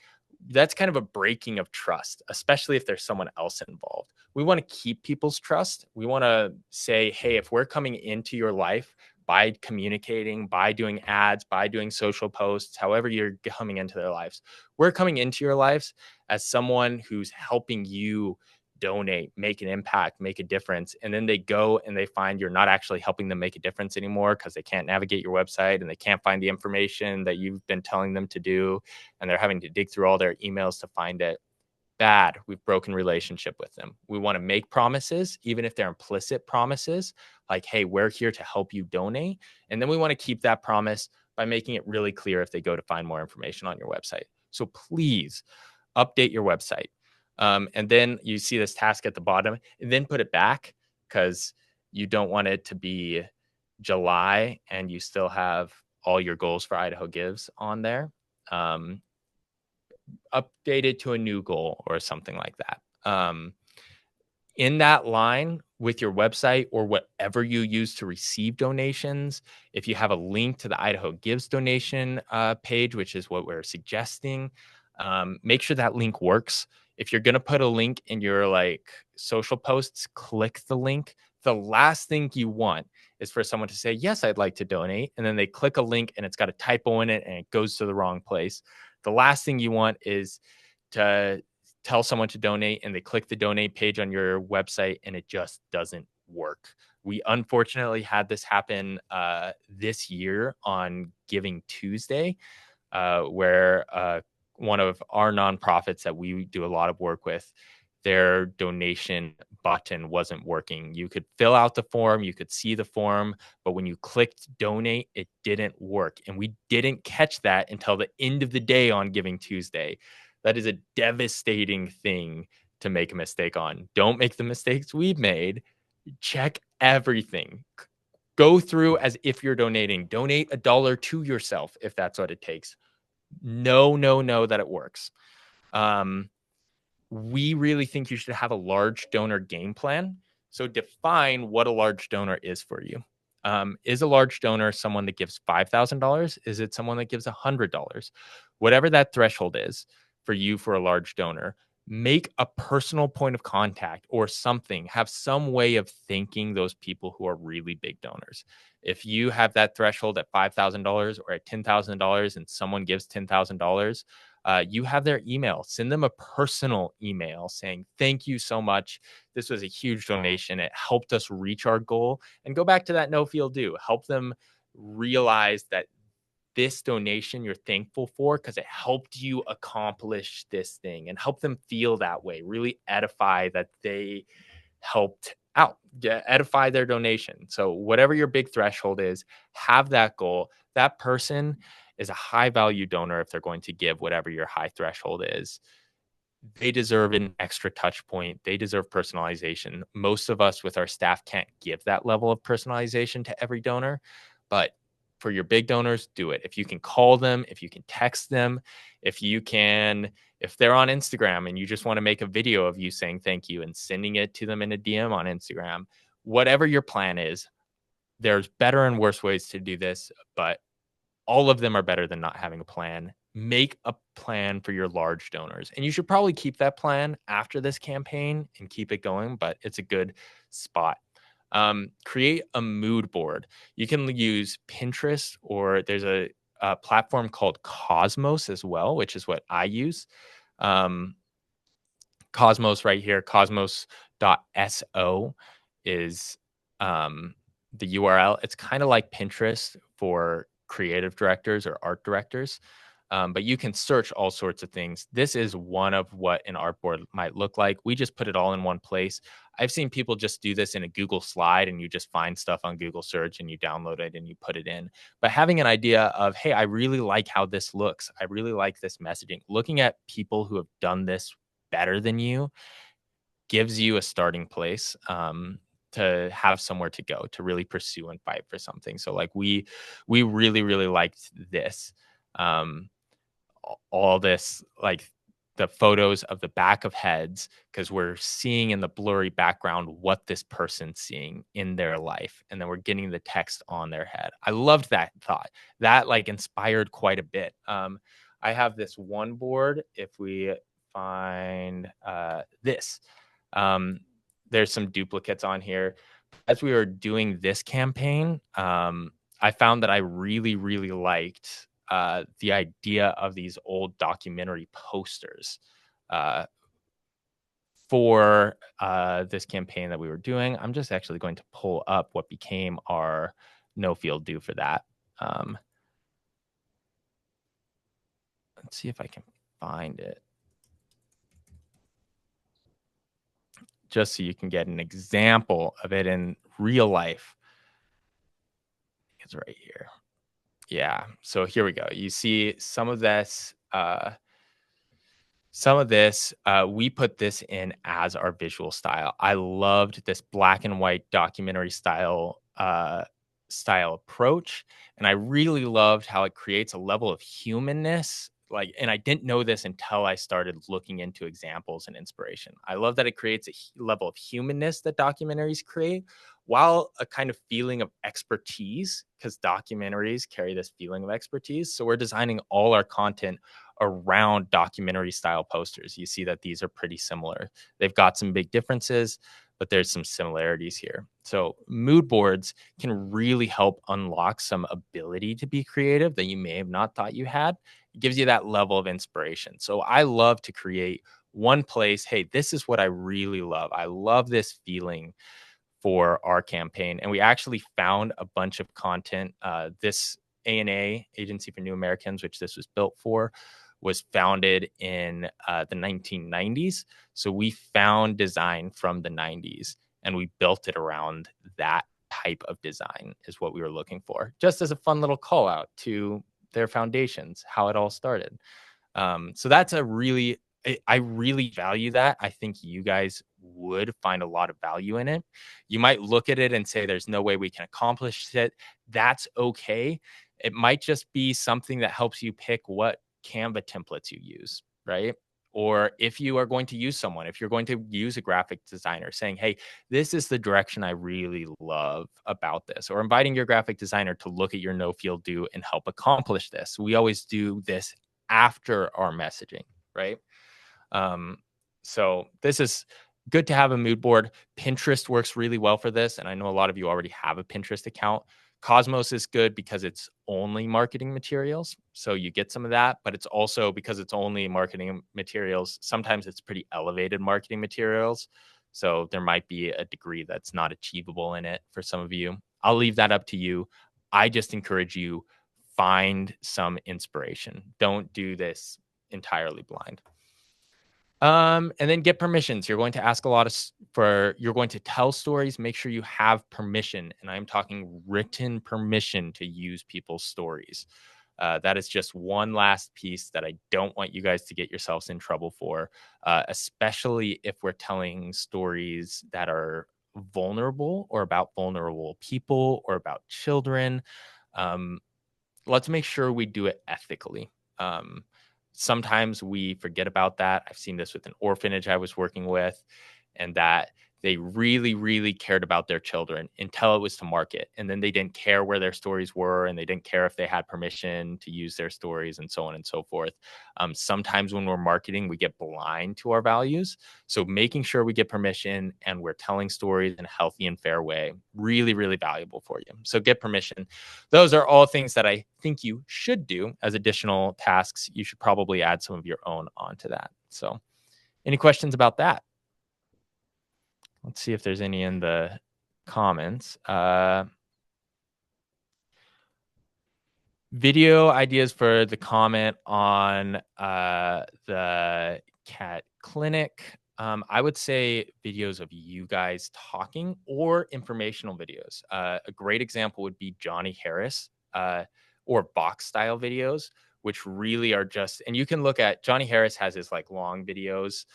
That's kind of a breaking of trust, especially if there's someone else involved. We want to keep people's trust. We want to say, hey, if we're coming into your life by communicating, by doing ads, by doing social posts, however you're coming into their lives, we're coming into your lives as someone who's helping you donate, make an impact, make a difference. And then they go and they find you're not actually helping them make a difference anymore because they can't navigate your website and they can't find the information that you've been telling them to do. And they're having to dig through all their emails to find it. Bad. We've broken relationship with them. We want to make promises, even if they're implicit promises, like, hey, we're here to help you donate. And then we want to keep that promise by making it really clear if they go to find more information on your website. So please update your website. And then you see this task at the bottom, and then put it back because you don't want it to be July and you still have all your goals for Idaho Gives on there. Update it to a new goal or something like that. In that line with your website or whatever you use to receive donations, if you have a link to the Idaho Gives donation page, which is what we're suggesting, make sure that link works. If you're going to put a link in your like social posts, click the link. The last thing you want is for someone to say, yes, I'd like to donate. And then they click a link and it's got a typo in it and it goes to the wrong place. The last thing you want is to tell someone to donate and they click the donate page on your website and it just doesn't work. We unfortunately had this happen this year on Giving Tuesday, where one of our nonprofits that we do a lot of work with, their donation button wasn't working. You could fill out the form, you could see the form, but when you clicked donate, it didn't work. And we didn't catch that until the end of the day on Giving Tuesday. That is a devastating thing to make a mistake on. Don't make the mistakes we've made. Check everything. Go through as if you're donating. Donate $1 to yourself if that's what it takes. Know that it works. We really think you should have a large donor game plan. So define what a large donor is for you. Is a large donor someone that gives $5,000? Is it someone that gives $100? Whatever that threshold is for you for a large donor, make a personal point of contact or something, have some way of thanking those people who are really big donors. If you have that threshold at $5,000 or at $10,000 and someone gives $10,000, you have their email. Send them a personal email saying, "Thank you so much. This was a huge donation. It helped us reach our goal." And go back to that no feel do. Help them realize that this donation you're thankful for because it helped you accomplish this thing, and help them feel that way. Really edify that they helped out. Yeah, edify their donation. So whatever your big threshold is, have that goal. That person is a high value donor if they're going to give whatever your high threshold is. They deserve an extra touch point. They deserve personalization. Most of us with our staff can't give that level of personalization to every donor, but for your big donors, do it. If you can call them, if you can text them, if they're on Instagram and you just want to make a video of you saying thank you and sending it to them in a DM on Instagram, whatever your plan is, there's better and worse ways to do this, but all of them are better than not having a plan. Make a plan for your large donors. And you should probably keep that plan after this campaign and keep it going, but it's a good spot. Create a mood board. You can use Pinterest, or there's a platform called Cosmos as well, which is what I use. Um, Cosmos right here, cosmos.so is the URL. It's kind of like Pinterest for creative directors or art directors, but you can search all sorts of things. This is one of what an art board might look like. We just put it all in one place. I've seen people just do this in a Google slide, and you just find stuff on Google search and you download it and you put it in. But having an idea of, hey, I really like how this looks. I really like this messaging. Looking at people who have done this better than you gives you a starting place, to have somewhere to go to really pursue and fight for something. So like we really really liked this, um, all this, like the photos of the back of heads, because we're seeing in the blurry background what this person's seeing in their life, and then we're getting the text on their head. I loved that thought. That like inspired quite a bit. I have this one board. If we find this, um, there's some duplicates on here. As we were doing this campaign, I found that I really really liked the idea of these old documentary posters, uh, for this campaign that we were doing. I'm just actually going to pull up what became our no field do for that. Um, let's see if I can find it, just so you can get an example of it in real life. It's right here. Yeah. So here we go. You see some of this. We put this in as our visual style. I loved this black and white documentary style approach, and I really loved how it creates a level of humanness. Like, and I didn't know this until I started looking into examples and inspiration. I love that it creates a level of humanness that documentaries create, while a kind of feeling of expertise, because documentaries carry this feeling of expertise. So we're designing all our content around documentary style posters. You see that these are pretty similar. They've got some big differences, but there's some similarities here. So mood boards can really help unlock some ability to be creative that you may have not thought you had. It gives you that level of inspiration. So I love to create one place. Hey, this is what I really love. I love this feeling for our campaign. And we actually found a bunch of content. This ANA, Agency for New Americans, which this was built for, was founded in the 1990s. So we found design from the 90s and we built it around that type of design, is what we were looking for, just as a fun little call out to their foundations, how it all started. So that's I really value that. I think you guys would find a lot of value in it. You might look at it and say, there's no way we can accomplish it. That's okay. It might just be something that helps you pick what Canva templates you use, right? Or if you are going to use someone, if you're going to use a graphic designer, saying, hey, this is the direction I really love about this, or inviting your graphic designer to look at your no field do and help accomplish this. We always do this after our messaging, right? Um, So this is good to have a mood board. Pinterest works really well for this. And I know a lot of you already have a Pinterest account. Cosmos is good because it's only marketing materials. So you get some of that, but it's also because it's only marketing materials. Sometimes it's pretty elevated marketing materials. So there might be a degree that's not achievable in it for some of you. I'll leave that up to you. I just encourage you find some inspiration. Don't do this entirely blind. And then get permissions. You're going to ask a lot you're going to tell stories. Make sure you have permission. And I'm talking written permission to use people's stories. That is just one last piece that I don't want you guys to get yourselves in trouble for, especially if we're telling stories that are vulnerable or about vulnerable people or about children. Um, let's make sure we do it ethically. Um, Sometimes we forget about that. I've seen this with an orphanage I was working with, and that they really, really cared about their children until it was to market. And then they didn't care where their stories were, and they didn't care if they had permission to use their stories, and so on and so forth. Sometimes when we're marketing, we get blind to our values. So making sure we get permission and we're telling stories in a healthy and fair way, really, really valuable for you. So get permission. Those are all things that I think you should do as additional tasks. You should probably add some of your own onto that. So any questions about that? Let's see if there's any in the comments. Video ideas for the comment on the cat clinic. I would say videos of you guys talking or informational videos. A great example would be Johnny Harris or box style videos, which really are just, and you can look at Johnny Harris has his like long videos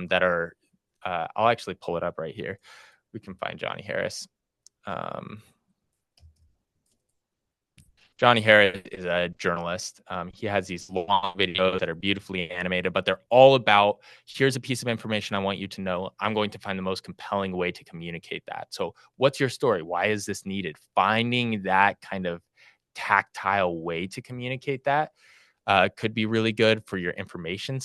that are, I'll actually pull it up right here. We can find Johnny Harris. Um, Johnny Harris is a journalist. He has these long videos that are beautifully animated, but they're all about here's a piece of information I want you to know. I'm going to find the most compelling way to communicate that. So, what's your story? Why is this needed? Finding that kind of tactile way to communicate that could be really good for your information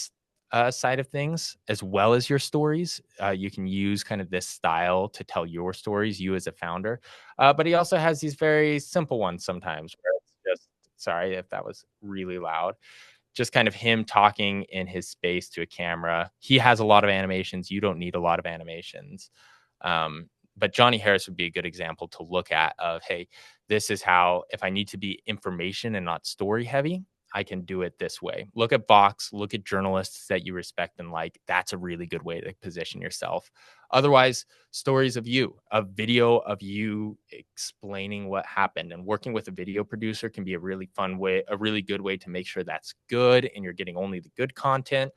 side of things as well as your stories. You can use kind of this style to tell your stories, you as a founder. But he also has these very simple ones sometimes where it's just, sorry if that was really loud, just kind of him talking in his space to a camera. He has a lot of animations. You don't need a lot of animations. But Johnny Harris would be a good example to look at of, hey, this is how, if I need to be information and not story heavy, I can do it this way. Look at Vox, look at journalists that you respect and like. That's a really good way to position yourself. Otherwise, stories of you, a video of you explaining what happened, and working with a video producer can be a really fun way, a really good way to make sure that's good and you're getting only the good content.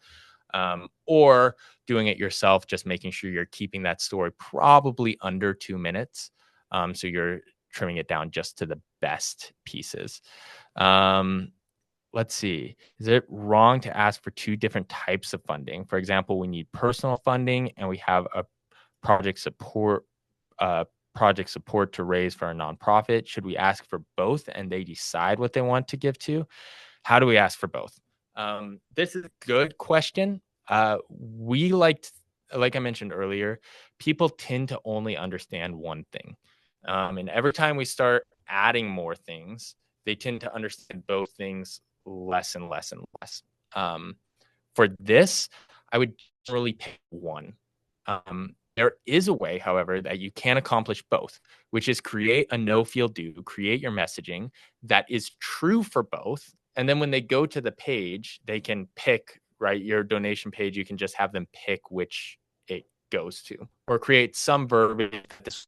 Or doing it yourself, just making sure you're keeping that story probably under 2 minutes. So you're trimming it down just to the best pieces. Let's see. Is it wrong to ask for two different types of funding? For example, we need personal funding and we have a project support uh, project support to raise for a nonprofit. Should we ask for both and they decide what they want to give to? How do we ask for both? This is a good question. We like I mentioned earlier, people tend to only understand one thing. And every time we start adding more things, they tend to understand both things less and less and less. Um, for this, I would generally pick one. There is a way, however, that you can accomplish both, which is create a no feel do, create your messaging that is true for both. And then when they go to the page, they can pick, right, your donation page. You can just have them pick which it goes to, or create some verbiage that's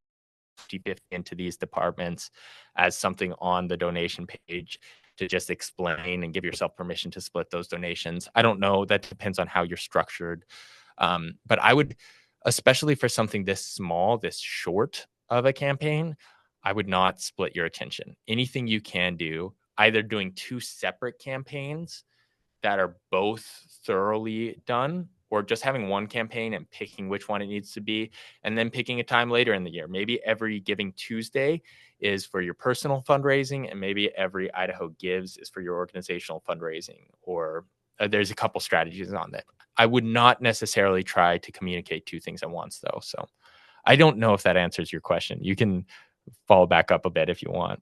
50-50 into these departments as something on the donation page to just explain and give yourself permission to split those donations. I don't know. That depends on how you're structured. But I would, especially for something this small, this short of a campaign, I would not split your attention. Anything you can do, either doing two separate campaigns that are both thoroughly done, or just having one campaign and picking which one it needs to be, and then picking a time later in the year. Maybe every Giving Tuesday is for your personal fundraising, and maybe every Idaho Gives is for your organizational fundraising, or there's a couple strategies on that. I would not necessarily try to communicate two things at once, though. So I don't know if that answers your question. You can follow back up a bit if you want.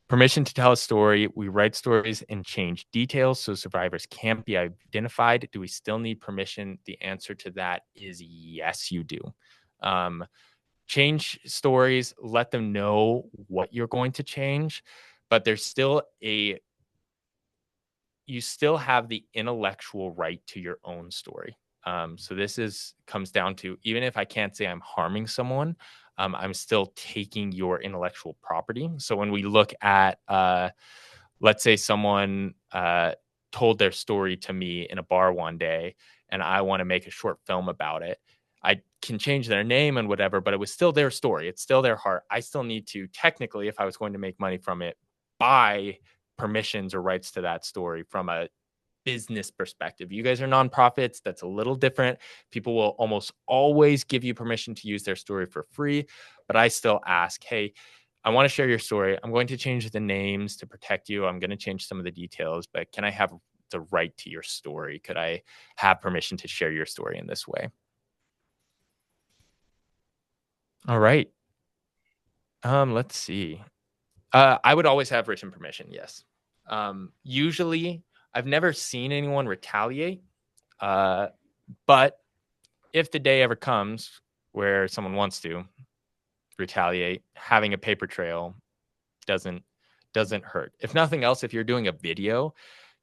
Permission to tell a story. We write stories and change details so survivors can't be identified. Do we still need permission? The answer to that is yes, you do. Um, change stories, let them know what you're going to change, but there's still a you still have the intellectual right to your own story. So this is comes down to, even if I can't say I'm harming someone, I'm still taking your intellectual property. So when we look at, let's say someone told their story to me in a bar one day, and I want to make a short film about it. I can change their name and whatever, but it was still their story. It's still their heart. I still need to, technically, if I was going to make money from it, buy permissions or rights to that story from a business perspective. You guys are nonprofits. That's a little different. People will almost always give you permission to use their story for free. But I still ask, hey, I want to share your story. I'm going to change the names to protect you. I'm going to change some of the details, but can I have the right to your story? Could I have permission to share your story in this way? All right. Let's see. I would always have written permission. Yes. Usually, I've never seen anyone retaliate. Uh, but if the day ever comes where someone wants to retaliate, having a paper trail doesn't hurt. If nothing else, if you're doing a video,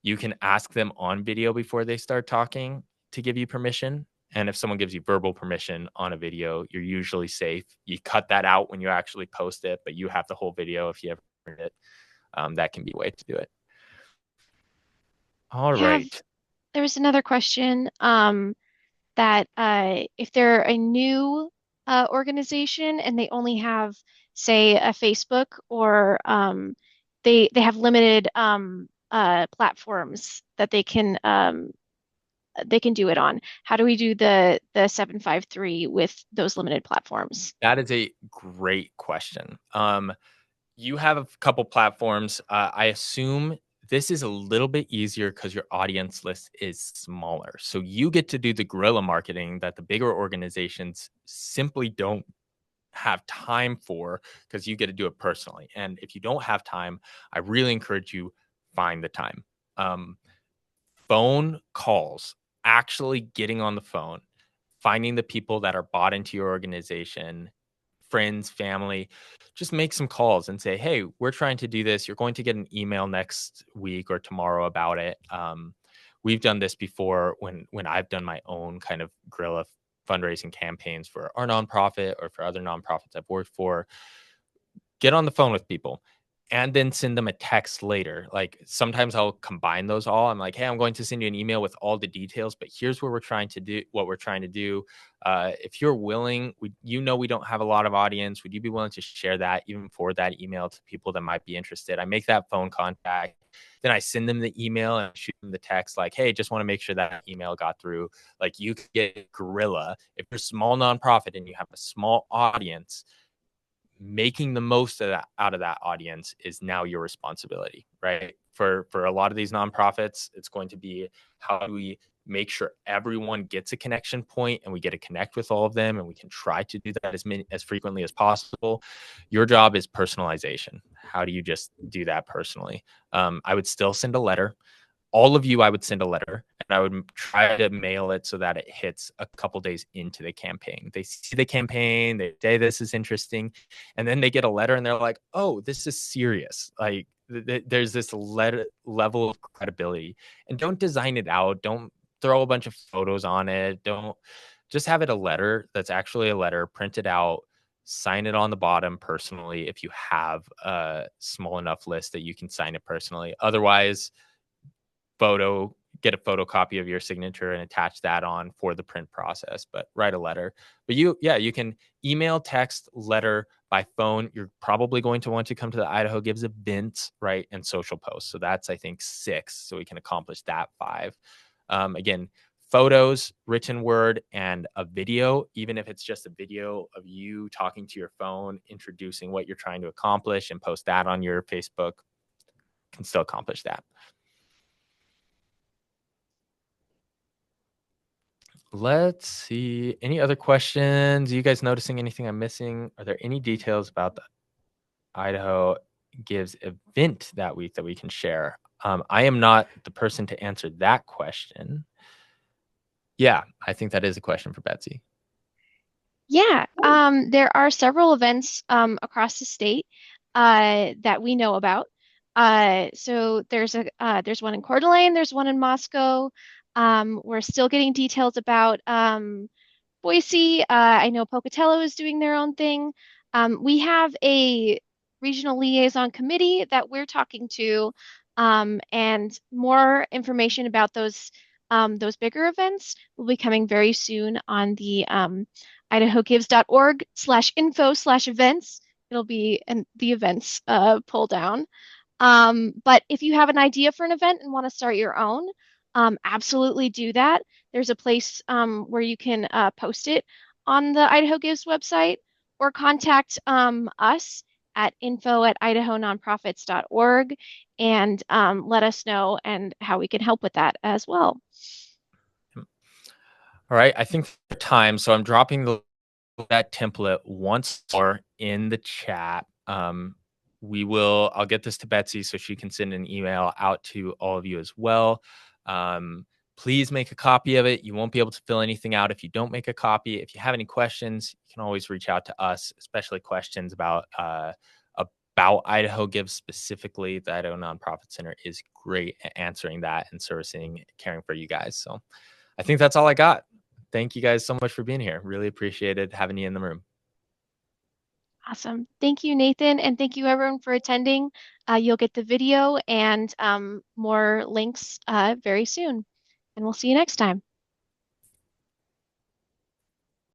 you can ask them on video before they start talking to give you permission. And if someone gives you verbal permission on a video, you're usually safe. You cut that out when you actually post it, but you have the whole video if you ever heard it. That can be a way to do it. All We have, right. there was another question that if they're a new organization and they only have, say, a Facebook or they have limited platforms that they can do it on. How do we do the 753 with those limited platforms? That is a great question. You have a couple platforms. I assume this is a little bit easier because your audience list is smaller. So you get to do the guerrilla marketing that the bigger organizations simply don't have time for, because you get to do it personally. And if you don't have time, I really encourage you find the time. Um, phone calls, actually getting on the phone, finding the people that are bought into your organization, friends, family, just make some calls and say, hey, we're trying to do this. You're going to get an email next week or tomorrow about it. We've done this before when I've done my own kind of guerrilla fundraising campaigns for our nonprofit or for other nonprofits I've worked for. Get on the phone with people and then send them a text later. Like sometimes I'll combine those all. I'm like, hey, I'm going to send you an email with all the details, but here's what we're trying to do. What we're trying to do. If you're willing, we don't have a lot of audience. Would you be willing to share that, even forward that email to people that might be interested? I make that phone contact. Then I send them the email and shoot them the text like, hey, just want to make sure that email got through. Like you could get guerrilla. If you're a small nonprofit and you have a small audience, making the most of that out of that audience is now your responsibility, right? For a lot of these nonprofits, it's going to be, how do we make sure everyone gets a connection point and we get to connect with all of them, and we can try to do that as frequently as possible. Your job is personalization. How do you just do that personally? I would still send a letter. All of you, I would send a letter, and I would try to mail it so that it hits a couple days into the campaign. They see the campaign, they say this is interesting, and then they get a letter and they're like, oh, this is serious. Like there's this level of credibility. And don't design it out. Don't throw a bunch of photos on it. Don't, just have it a letter that's actually a letter, print it out, sign it on the bottom personally if you have a small enough list that you can sign it personally. Otherwise, get a photocopy of your signature and attach that on for the print process, but write a letter. But you can email, text, letter, by phone. You're probably going to want to come to the Idaho Gives events, right? And social posts. So that's, I think, 6. So we can accomplish that 5. Again, photos, written word, and a video, even if it's just a video of you talking to your phone, introducing what you're trying to accomplish, and post that on your Facebook, can still accomplish that. Let's see. Any other questions? Are you guys noticing anything I'm missing? Are there any details about the Idaho Gives event that week that we can share? I am not the person to answer that question. Yeah, I think that is a question for Betsy. Yeah, there are several events across the state that we know about. So there's one in Coeur d'Alene, there's one in Moscow. We're still getting details about Boise. I know Pocatello is doing their own thing. We have a regional liaison committee that we're talking to, and more information about those bigger events will be coming very soon on the idahogives.org/info/events. It'll be the events pull down. But if you have an idea for an event and want to start your own, absolutely do that. There's a place where you can post it on the Idaho Gives website or contact us at info@idahononprofits.org and let us know and how we can help with that as well. All right, I think for time, so I'm dropping that template once more in the chat. I'll get this to Betsy so she can send an email out to all of you as well. Please make a copy of it. You won't be able to fill anything out if you don't make a copy. If you have any questions, you can always reach out to us, especially questions about Idaho Gives specifically. The Idaho Nonprofit Center is great at answering that and servicing, caring for you guys. So I think that's all I got. Thank you guys so much for being here. Really appreciated having you in the room. Awesome. Thank you, Nathan, and thank you everyone for attending. You'll get the video and more links very soon, and we'll see you next time.